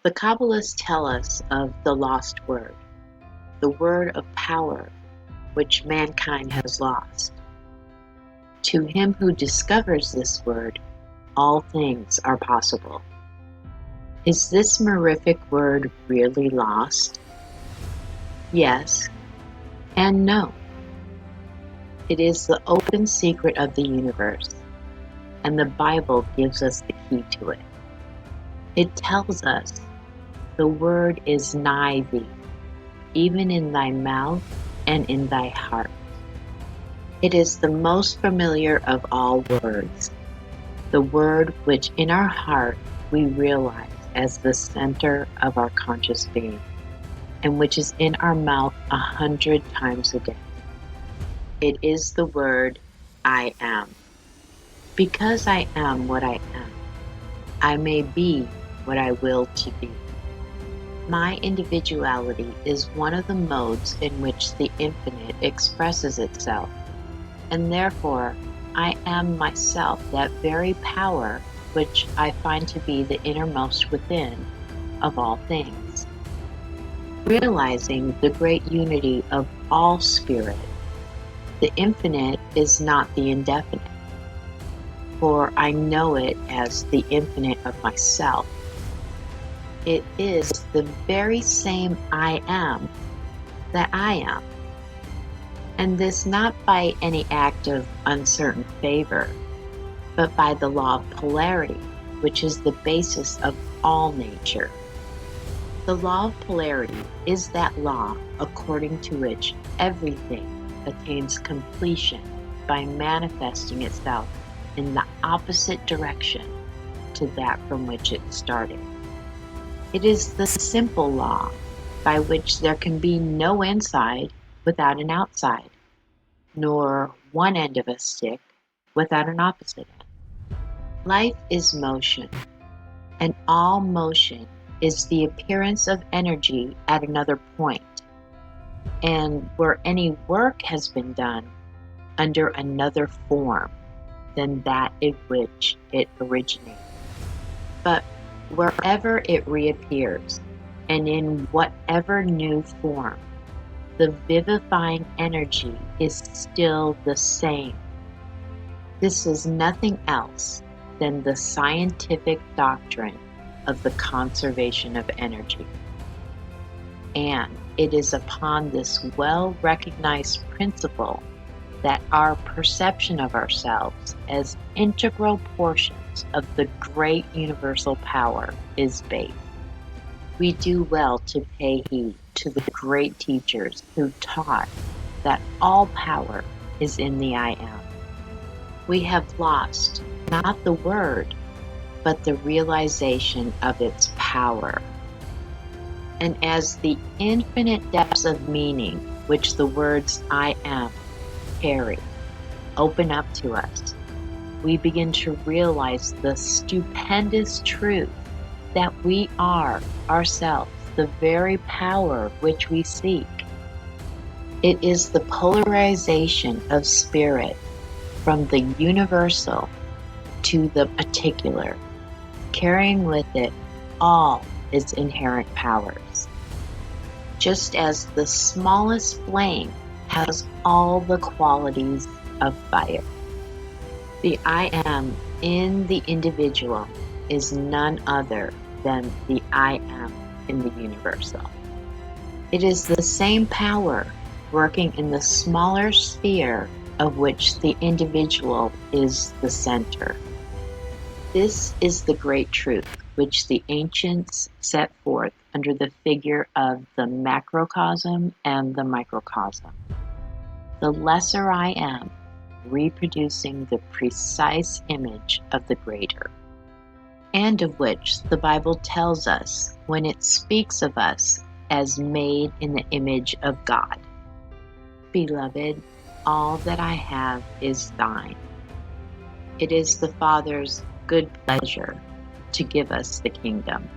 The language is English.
The Kabbalists tell us of the lost word, the word of power which mankind has lost. To him who discovers this word, all things are possible. Is this mirific word really lost? Yes and no. It is the open secret of the universe, and the Bible gives us the key to it. It tells us, the word is nigh thee, even in thy mouth and in thy heart. It is the most familiar of all words, the word which in our heart we realize as the center of our conscious being, and which is in our mouth 100 times a day. It is the word, I am. Because I am what I am, I may be what I will to be. My individuality is one of the modes in which the infinite expresses itself, and therefore I am myself that very power which I find to be the innermost within of all things. Realizing the great unity of all spirit, the infinite is not the indefinite, for I know it as the infinite of myself. It is the very same I am that I am, and this not by any act of uncertain favor, but by the law of polarity, which is the basis of all nature. The law of polarity is that law according to which everything attains completion by manifesting itself in the opposite direction to that from which it started. It is the simple law by which there can be no inside without an outside, nor one end of a stick without an opposite end. Life is motion, and all motion is the appearance of energy at another point, and where any work has been done under another form than that in which it originated. But wherever it reappears, and in whatever new form, the vivifying energy is still the same. This is nothing else than the scientific doctrine of the conservation of energy. And it is upon this well-recognized principle that our perception of ourselves as integral portions of the great universal power is based. We do well to pay heed to the great teachers who taught that all power is in the I am. We have lost not the word, but the realization of its power. And as the infinite depths of meaning which the words I am carry open up to us, we begin to realize the stupendous truth that we are ourselves the very power which we seek. It is the polarization of spirit from the universal to the particular, carrying with it all its inherent powers. Just as the smallest flame has all the qualities of fire. The I am in the individual is none other than the I am in the universal. It is the same power working in the smaller sphere of which the individual is the center. This is the great truth which the ancients set forth under the figure of the macrocosm and the microcosm. The lesser I am reproducing the precise image of the greater, and of which the Bible tells us when it speaks of us as made in the image of God. Beloved, all that I have is thine. It is the Father's good pleasure to give us the kingdom.